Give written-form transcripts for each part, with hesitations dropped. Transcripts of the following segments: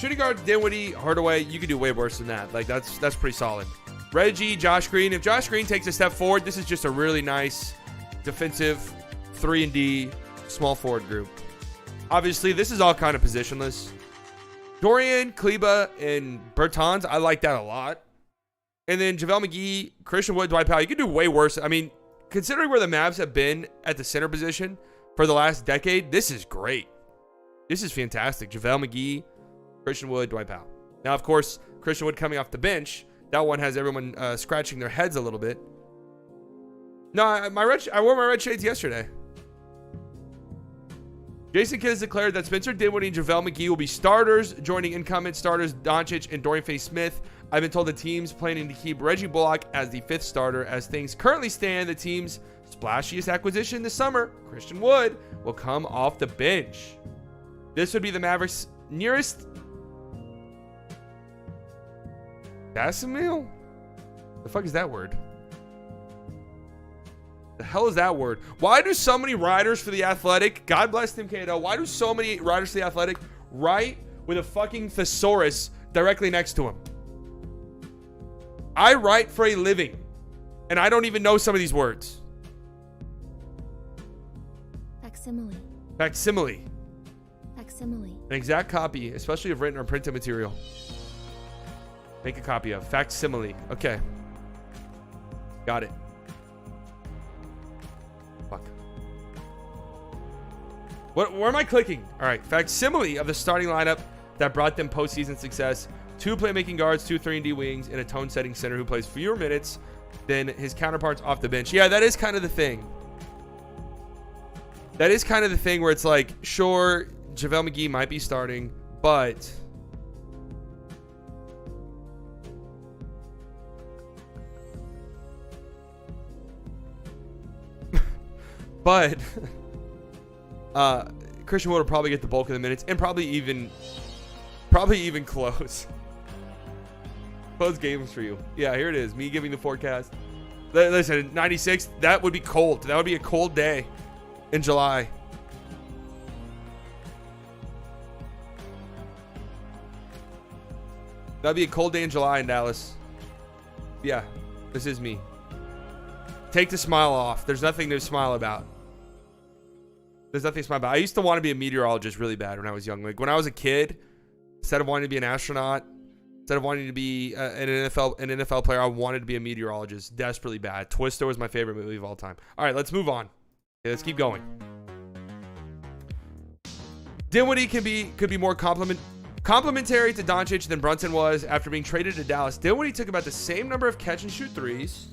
Shooting guard, Dinwiddie, Hardaway, you could do way worse than that. Like, that's pretty solid. Reggie, Josh Green. If Josh Green takes a step forward, this is just a really nice defensive 3-and-D small forward group. Obviously, this is all kind of positionless. Dorian, Kleba, and Bertans, I like that a lot. And then JaVale McGee, Christian Wood, Dwight Powell, you could do way worse. I mean, considering where the Mavs have been at the center position for the last decade, this is great. This is fantastic. JaVale McGee, Christian Wood, Dwight Powell. Now, of course, Christian Wood coming off the bench. That one has everyone scratching their heads a little bit. No, I wore my red shades yesterday. Jason Kidd has declared that Spencer Dinwiddie and JaVale McGee will be starters, joining incumbent starters Doncic and Dorian Finney-Smith. I've been told the team's planning to keep Reggie Bullock as the 5th starter. As things currently stand, the team's splashiest acquisition this summer, Christian Wood, will come off the bench. This would be the Mavericks' nearest Casimil? The fuck is that word? The hell is that word? Why do so many writers for The Athletic, God bless Tim Cato, why do so many writers for The Athletic write with a fucking thesaurus directly next to him? I write for a living, and I don't even know some of these words. Facsimile. Facsimile. Facsimile. An exact copy, especially of written or printed material. Make a copy of. Facsimile. Okay. Got it. Fuck. Where am I clicking? All right. Facsimile of the starting lineup that brought them postseason success. 2 playmaking guards, 2 3-and-D wings, and a tone-setting center who plays fewer minutes than his counterparts off the bench. Yeah, that is kind of the thing. That is kind of the thing where it's like, sure, JaVale McGee might be starting, but Christian Wood will probably get the bulk of the minutes and probably even close games for you. Yeah, here it is. Me giving the forecast. Listen, 96, that would be cold. That would be a cold day in July. That'd be a cold day in July in Dallas. Yeah, this is me. Take the smile off. There's nothing to smile about. There's nothing to smile about. I used to want to be a meteorologist really bad when I was young. Like when I was a kid, instead of wanting to be an astronaut, instead of wanting to be an NFL player, I wanted to be a meteorologist desperately bad. Twister was my favorite movie of all time. All right, let's move on. Okay, let's keep going. Dinwiddie could be more complementary to Doncic than Brunson was after being traded to Dallas. Dinwiddie took about the same number of catch and shoot threes,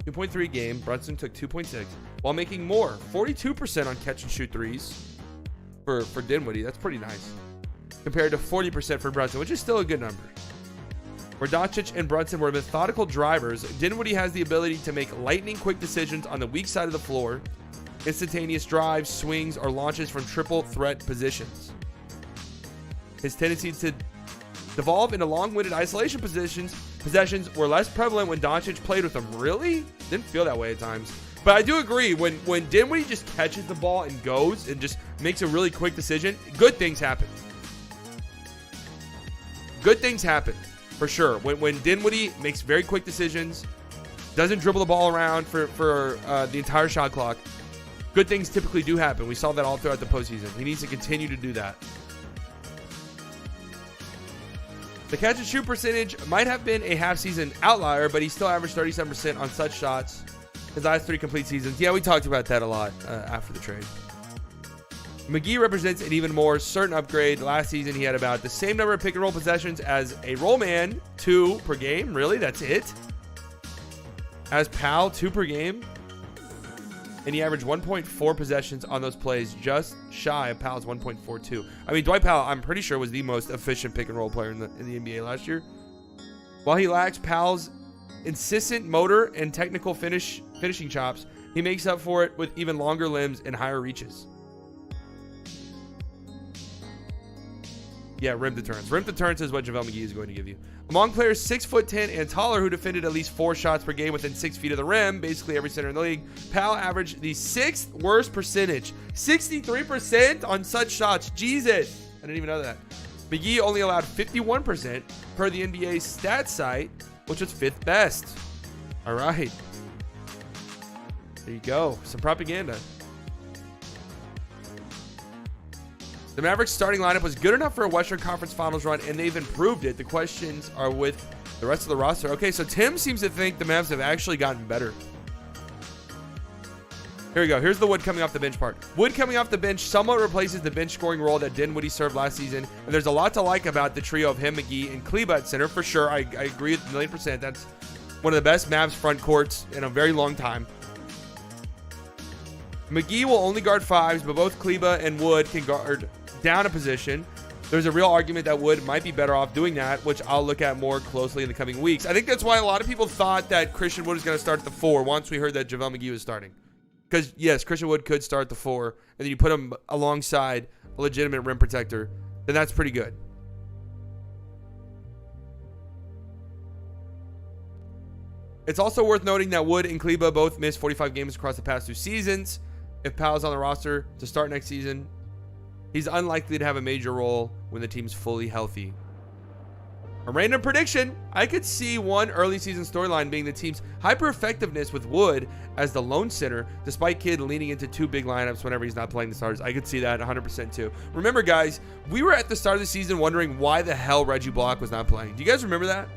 2.3 a game. Brunson took 2.6, while making more, 42% on catch and shoot threes for Dinwiddie. That's pretty nice. Compared to 40% for Brunson, which is still a good number. Where Doncic and Brunson were methodical drivers, Dinwiddie has the ability to make lightning quick decisions on the weak side of the floor, instantaneous drives, swings, or launches from triple threat positions. His tendency to devolve into long-winded isolation possessions were less prevalent when Doncic played with him. Really? Didn't feel that way at times. But I do agree, when Dinwiddie just catches the ball and goes and just makes a really quick decision, good things happen. Good things happen, for sure. When Dinwiddie makes very quick decisions, doesn't dribble the ball around for the entire shot clock, good things typically do happen. We saw that all throughout the postseason. He needs to continue to do that. The catch and shoot percentage might have been a half-season outlier, but he still averaged 37% on such shots his last 3 complete seasons. Yeah, we talked about that a lot after the trade. McGee represents an even more certain upgrade. Last season, he had about the same number of pick-and-roll possessions as a roll man, 2 per game. Really? That's it? As Powell, 2 per game. And he averaged 1.4 possessions on those plays, just shy of Powell's 1.42. I mean, Dwight Powell, I'm pretty sure, was the most efficient pick-and-roll player in the NBA last year. While he lacks Powell's insistent motor and technical finishing chops, he makes up for it with even longer limbs and higher reaches. Yeah, rim deterrence. Rim deterrence is what JaVale McGee is going to give you. Among players 6'10" and taller who defended at least 4 shots per game within 6 feet of the rim, basically every center in the league, Powell averaged the 6th worst percentage. 63% on such shots. Jesus. I didn't even know that. McGee only allowed 51% per the NBA stat site, which was 5th best. All right. There you go. Some propaganda. The Mavericks starting lineup was good enough for a Western Conference Finals run, and they've improved it. The questions are with the rest of the roster. Okay, so Tim seems to think the Mavs have actually gotten better. Here we go. Here's the Wood coming off the bench part. Wood coming off the bench somewhat replaces the bench scoring role that Dinwiddie served last season. And there's a lot to like about the trio of him, McGee, and Kleba at center for sure. I agree with 1,000,000%. That's one of the best Mavs front courts in a very long time. McGee will only guard fives, but both Kleba and Wood can guard down a position. There's a real argument that Wood might be better off doing that, which I'll look at more closely in the coming weeks. I think that's why a lot of people thought that Christian Wood was going to start at the 4 once we heard that JaVale McGee was starting. Because, yes, Christian Wood could start the 4, and then you put him alongside a legitimate rim protector, then that's pretty good. It's also worth noting that Wood and Kleba both missed 45 games across the past 2 seasons. If Powell's on the roster to start next season, he's unlikely to have a major role when the team's fully healthy. A random prediction, I could see one early season storyline being the team's hyper effectiveness with Wood as the lone center, despite Kidd leaning into 2 big lineups whenever he's not playing the starters. I could see that 100% too. Remember, guys, we were at the start of the season wondering why the hell Reggie Block was not playing. Do you guys remember that?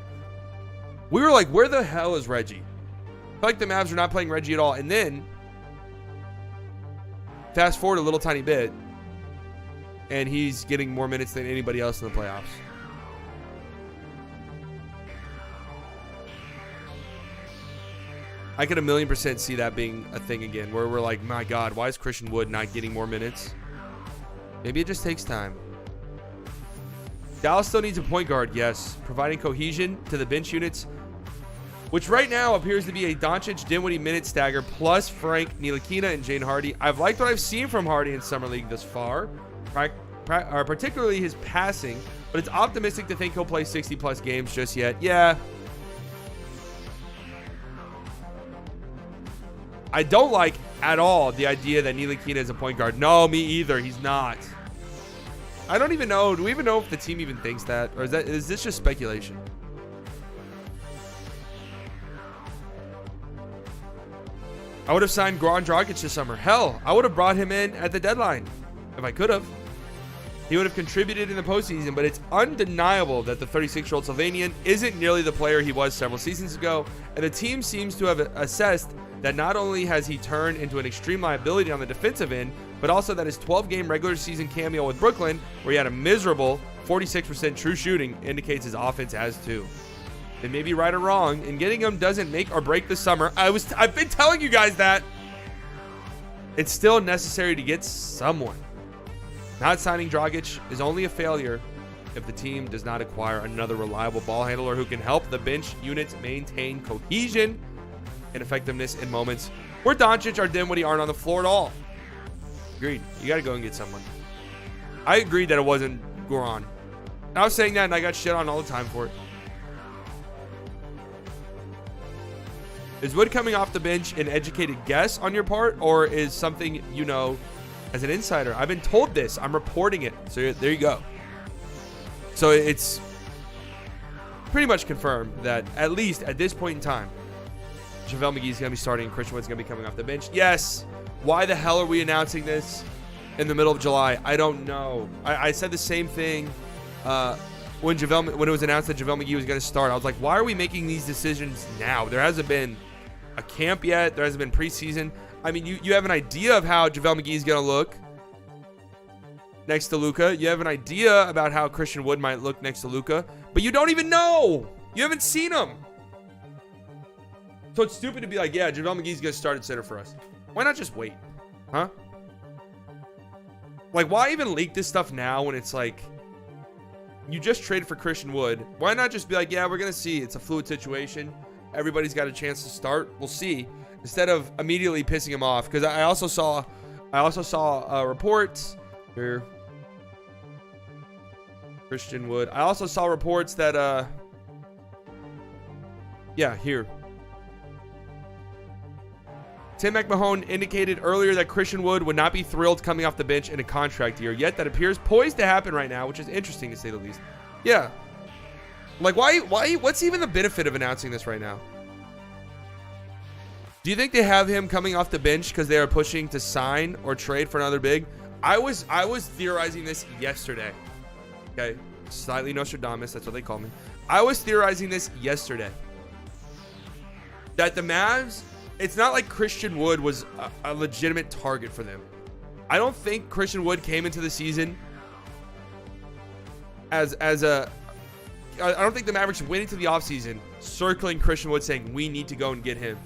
We were like, where the hell is Reggie? I feel like the Mavs were not playing Reggie at all. And then, fast forward a little tiny bit, and he's getting more minutes than anybody else in the playoffs. I could 1,000,000% see that being a thing again, where we're like, my God, why is Christian Wood not getting more minutes? Maybe it just takes time. Dallas still needs a point guard, yes. Providing cohesion to the bench units, which right now appears to be a Doncic Dinwiddie minute stagger plus Frank Ntilikina and Jane Hardy. I've liked what I've seen from Hardy in Summer League thus far, particularly his passing, but it's optimistic to think he'll play 60-plus games just yet. Yeah. I don't like at all the idea that Ntilikina is a point guard. No, me either. He's not. I don't even know. Do we even know if the team even thinks that? Or is this just speculation? I would have signed Goran Dragic this summer. Hell, I would have brought him in at the deadline if I could have. He would have contributed in the postseason, but it's undeniable that the 36-year-old Slovenian isn't nearly the player he was several seasons ago, and the team seems to have assessed that not only has he turned into an extreme liability on the defensive end, but also that his 12-game regular season cameo with Brooklyn, where he had a miserable 46% true shooting, indicates his offense has too. They may be right or wrong, and getting him doesn't make or break the summer. I've been telling you guys that. It's still necessary to get someone. Not signing Dragic is only a failure if the team does not acquire another reliable ball handler who can help the bench units maintain cohesion and effectiveness in moments where Doncic or Dinwiddie aren't on the floor at all. Agreed. You got to go and get someone. I agreed that it wasn't Goran. I was saying that, and I got shit on all the time for it. Is Wood coming off the bench an educated guess on your part, or is something you know as an insider? I've been told this. I'm reporting it. So there you go. So it's pretty much confirmed that, at least at this point in time, JaVale McGee is going to be starting and Christian Wood's going to be coming off the bench. Yes. Why the hell are we announcing this in the middle of July? I don't know. I said the same thing when it was announced that JaVale McGee was going to start. I was like, why are we making these decisions now? There hasn't been a camp yet. There hasn't been preseason. I mean, you have an idea of how JaVale McGee is going to look next to Luka. You have an idea about how Christian Wood might look next to Luka, but you don't even know. You haven't seen him. So it's stupid to be like, yeah, JaVale McGee's going to start at center for us. Why not just wait? Huh? Like, why even leak this stuff now when it's like, you just traded for Christian Wood? Why not just be like, yeah, we're going to see. It's a fluid situation. Everybody's got a chance to start. We'll see. Instead of immediately pissing him off. Because I also saw reports here. Christian Wood. I also saw reports that, yeah, here. Tim McMahon indicated earlier that Christian Wood would not be thrilled coming off the bench in a contract year, yet that appears poised to happen right now, which is interesting to say the least. Yeah. Like, why, what's even the benefit of announcing this right now? Do you think they have him coming off the bench because they are pushing to sign or trade for another big? I was theorizing this yesterday. Okay. Slightly Nostradamus, that's what they call me. I was theorizing this yesterday. That the Mavs, it's not like Christian Wood was a legitimate target for them. I don't think Christian Wood came into the season as a... I don't think the Mavericks went into the offseason circling Christian Wood saying, we need to go and get him.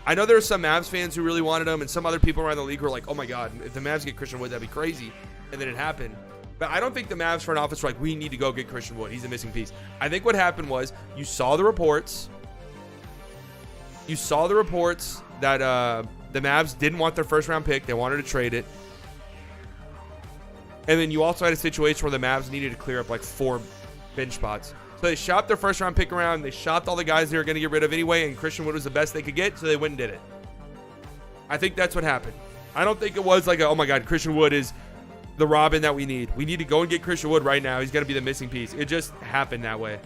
I know there were some Mavs fans who really wanted him, and some other people around the league were like, oh my God, if the Mavs get Christian Wood, that'd be crazy. And then it happened. But I don't think the Mavs front office were like, we need to go get Christian Wood. He's a missing piece. I think what happened was you saw the reports. You saw the reports that the Mavs didn't want their first round pick. They wanted to trade it. And then you also had a situation where the Mavs needed to clear up like 4 bench spots. So they shopped their first round pick around. They shopped all the guys they were going to get rid of anyway, and Christian Wood was the best they could get, so they went and did it. I think that's what happened. I don't think it was like, oh my God, Christian Wood is the Robin that we need. We need to go and get Christian Wood right now. He's going to be the missing piece. It just happened that way.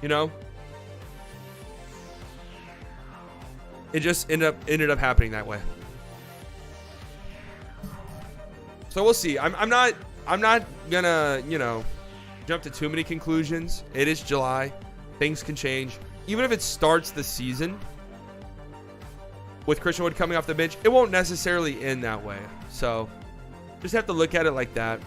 You know? It just ended up happening that way. So we'll see. I'm not gonna, you know, jump to too many conclusions. It is July. Things can change. Even if it starts the season with Christian Wood coming off the bench, it won't necessarily end that way. So just have to look at it like that.